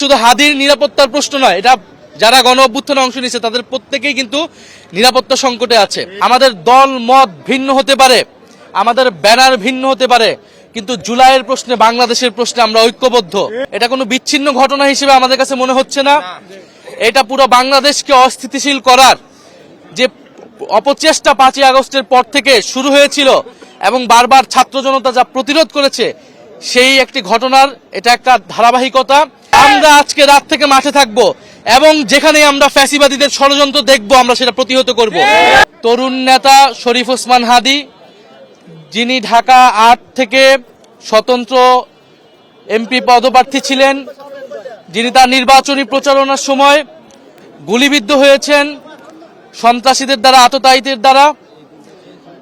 শুধু হাদির নিরাপত্তার প্রশ্ন নয়, এটা যারা গণ অভ্যুত্থানে অংশ নিয়েছে তাদের প্রত্যেকেই কিন্তু নিরাপত্তা সংকটে আছে। আমাদের দল মত ভিন্ন হতে পারে, আমাদের ব্যানার ভিন্ন হতে পারে, কিন্তু জুলাইয়ের প্রশ্নে, বাংলাদেশের প্রশ্নে আমরা ঐক্যবদ্ধ। এটা কোনো বিচ্ছিন্ন ঘটনা হিসেবে আমাদের কাছে মনে হচ্ছে না। এটা পুরো বাংলাদেশকে অস্থিতিশীল করার যে অপচেষ্টা 5ই আগস্টের পর থেকে শুরু হয়েছিল এবং বারবার ছাত্র জনতা যা প্রতিরোধ করেছে, সেই একটি ঘটনার এটা একটা ধারাবাহিকতা। আমরা আজকে রাত থেকে মাঠে থাকবো এবং যেখানে আমরা ফ্যাসিবাদীদের ষড়যন্ত্র দেখবো আমরা সেটা প্রতিহত করব। তরুণ নেতা শরীফ ওসমান হাদি, যিনি ঢাকা 8 থেকে স্বতন্ত্র এমপি পদপ্রার্থী ছিলেন, যিনি তার নির্বাচনী প্রচারণার সময় গুলিবিদ্ধ হয়েছেন সন্ত্রাসীদের দ্বারা, আততায়ীদের দ্বারা,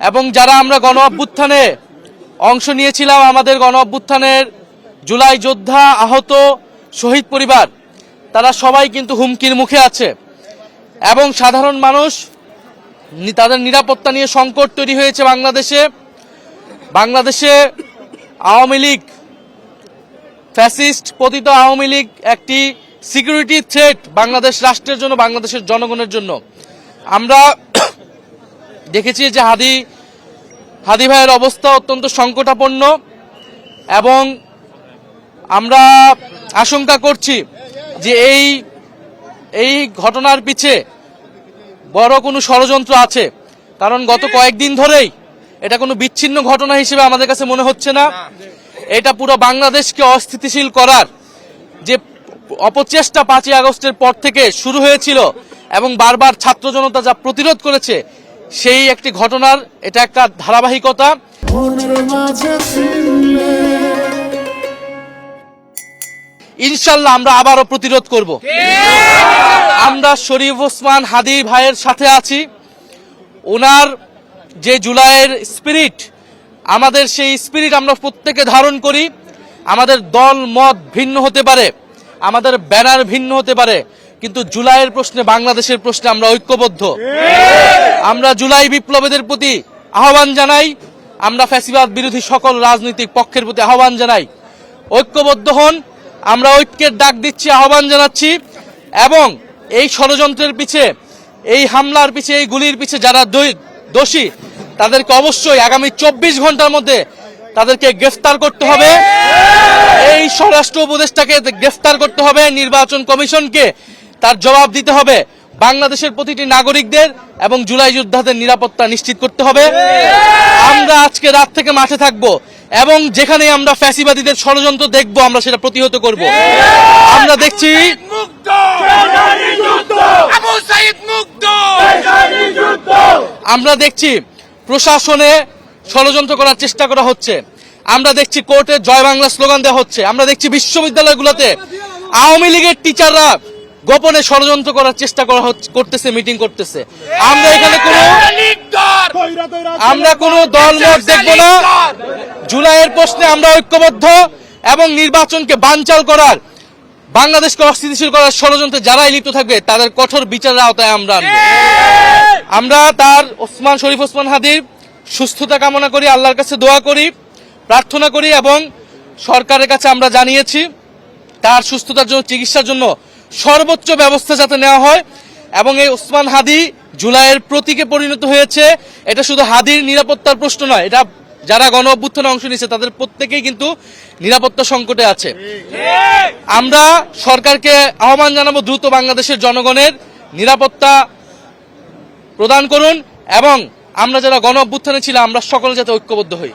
এবং যারা আমরা গণ অভ্যুত্থানে অংশ নিয়েছিলাম, আমাদের গণ অভ্যুত্থানের জুলাই যোদ্ধা, আহত, শহীদ পরিবার, তারা সবাই কিন্তু হুমকির মুখে আছে এবং সাধারণ মানুষ তাদের নিরাপত্তা নিয়ে সংকট তৈরি হয়েছে। বাংলাদেশে আওয়ামী লীগ, ফ্যাসিস্ট পতিত আওয়ামী লীগ একটি সিকিউরিটি থ্রেট বাংলাদেশ রাষ্ট্রের জন্য, বাংলাদেশের জনগণের জন্য। আমরা দেখেছি যে হাদি ভাইয়ের অবস্থা অত্যন্ত সংকটাপন্ন এবং আমরা আশঙ্কা করছি যে এই ঘটনার পিছে বড় কোনো ষড়যন্ত্র আছে, কারণ গত কয়েকদিন ধরেই এটা কোনো বিচ্ছিন্ন ঘটনা হিসেবে আমাদের কাছে মনে হচ্ছে না। এটা পুরো বাংলাদেশকে অস্থিতিশীল করার যে অপচেষ্টা 5ই আগস্টের পর থেকে শুরু হয়েছিল এবং বারবার ছাত্র জনতা যা প্রতিরোধ করেছে, সেই একটি ঘটনার এটা একটা ধারাবাহিকতা। ইনশাল্লাহ আমরা আবারও প্রতিরোধ করব। আমরা শরীফ ওসমান হাদি ভাইয়ের সাথে আছি। ওনার যে জুলাইয়ের স্পিরিট, আমাদের সেই স্পিরিট আমরা প্রত্যেকে ধারণ করি। আমাদের দল মত ভিন্ন হতে পারে, আমাদের ব্যানার ভিন্ন হতে পারে, কিন্তু জুলাইয়ের প্রশ্নে, বাংলাদেশের প্রশ্নে আমরা ঐক্যবদ্ধ। আমরা জুলাই বিপ্লবীদের প্রতি আহ্বান জানাই, আমরা ফ্যাসিবাদ বিরোধী সকল রাজনৈতিক পক্ষের প্রতি আহ্বান জানাই, ঐক্যবদ্ধ হন। আমরা ঐক্যের ডাক দিচ্ছি, আহ্বান জানাচ্ছি, এবং এই ষড়যন্ত্রের পিছে, এই হামলার পিছে, এই গুলির পিছে যারা দোষী, তাদেরকে অবশ্যই আগামী 24 ঘন্টার মধ্যে তাদেরকে গ্রেফতার করতে হবে। এই স্বরাষ্ট্র উপদেষ্টাকে গ্রেফতার করতে হবে, নির্বাচন কমিশনকে তার জবাব দিতে হবে, বাংলাদেশের প্রতিটি নাগরিকদের এবং জুলাই যোদ্ধাদের নিরাপত্তা নিশ্চিত করতে হবে। আমরা আজকে রাত থেকে মাঠে থাকবো এবং যেখানে আমরা ফ্যাসিবাদীদের ষড়যন্ত্র দেখবো আমরা সেটা প্রতিহত করব। আমরা দেখছি প্রশাসনে ষড়যন্ত্র করার চেষ্টা করা হচ্ছে, আমরা দেখছি কোর্টে জয় বাংলা স্লোগান দেওয়া হচ্ছে, আমরা দেখছি বিশ্ববিদ্যালয়গুলোতে আওয়ামী লীগের টিচাররা গোপনে ষড়যন্ত্র করার চেষ্টা করতেছে, মিটিং করতেছে। আমরা কোনো দলমত দেখব না। জুলাইয়ের প্রশ্নে আমরা ঐক্যবদ্ধ এবং নির্বাচনকে বানচাল করার, বাংলাদেশকে অস্থিতিশীল করার ষড়যন্ত্রে যারাই লিপ্ত থাকবে তাদের কঠোর বিচারের আওতায় আমরা আনব। আমরা তার শরীফ ওসমান হাদির সুস্থতা কামনা করি, আল্লাহর কাছে দোয়া করি, প্রার্থনা করি, এবং সরকারের কাছে আমরা জানিয়েছি তার সুস্থতার জন্য, চিকিৎসার জন্য সর্বোচ্চ ব্যবস্থা যাতে নেওয়া হয়। এবং এই ওসমান হাদি জুলাইয়ের প্রতীকে পরিণত হয়েছে। এটা শুধু হাদির নিরাপত্তার প্রশ্ন নয়, এটা যারা গণ অভ্যুত্থানে অংশ নিয়েছে তাদের প্রত্যেকেই কিন্তু নিরাপত্তা সংকটে আছে। আমরা সরকারকে আহ্বান জানাবো, দ্রুত বাংলাদেশের জনগণের নিরাপত্তা প্রদান করুন এবং আমরা যারা গণ অভ্যুত্থানে ছিলাম আমরা সকলে যাতে ঐক্যবদ্ধ হই।